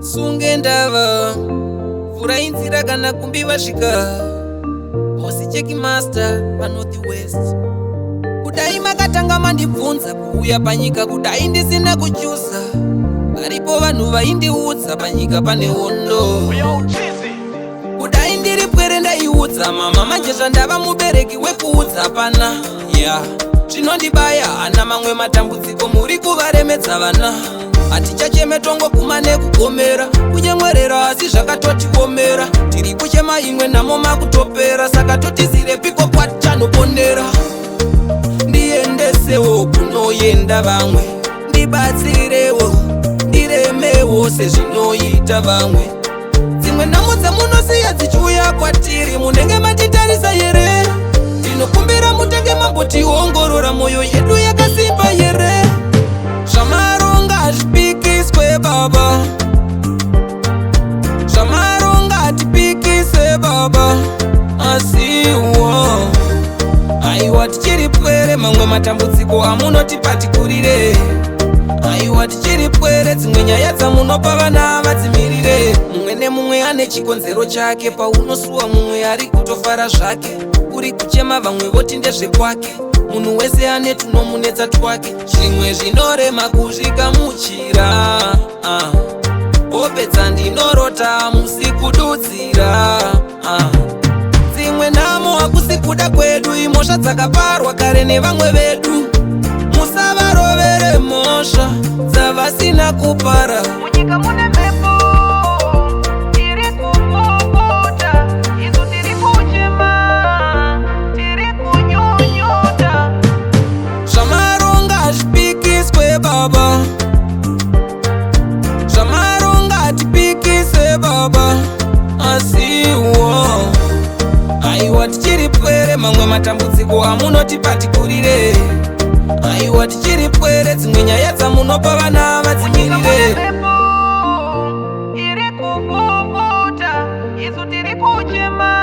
sunge ndava vura inzira kana kumbi vasvika hosi cheki master panorth west. Kudai makatanga mandibvunza kuuya panyika kudai ndisina kuchusa, varipo vanhu vaindiudza panyika pane hondo. Kudai ndiri pwere ndaiudza mama, manje zvandava mubereki wekuudza pana zvinondibaya hana mamwe matambudziko muri kuvaremedza vana. Hatichachemetongo kuma nekugomera kunyemwerera asi zvakatotiomera. Tiri kuchema imwe nhamo makutopera, saka totizirepiko kwatichanoponera. Ndiendesewo kunoenda vamwe, ndibatsirewo ndiremewo sezvinoita vamwe. Dzimwe nhamo dzamunosiya dzichiuya kwatiri munenge matitarisa here? Ndinokumbira mutenge mambotiongorora mwoyo yedu yakasimba here? Zvamaronga hazvipikiswe baba, zvamaronga hatipikise baba, asiwo aiwa tichiri pwere mamwe matambudziko amunotipa tikurire. Aiwa tichiri pwere dzimwe nyaya dzamunopa vana vadzimirire. Mumwe nemumwe ane chikonzero chake, paunosuwa mumwe ari kutofara zvake. Uri kuchema vamwe voti ndezvekwake, munhu wese ane tunomunetsa twake. Zvimwe zvinorema kuzvikamuchira, opedza ndinorota musi kududzira. Dzimwe nhamo hakusi kuda kwedu, imhosva dzakaparwa kare nevamwe vedu. Musavarovere mhosva dzavasina kupara. Munyika mune mhepo iri kupopota, isu tiri kuchema, tiri kunyunyuta. Zvamaronga hazvipikiswe baba, zvamaronga hatipikise baba, asiwo aiwa tichiri pwere mamwe matambudziko amunotipa tikurire. Aiwa tichiri pwere dzimwe nyaya dzamunopa vana vadzimirire. Iri kupopota, isu tiri kuchema.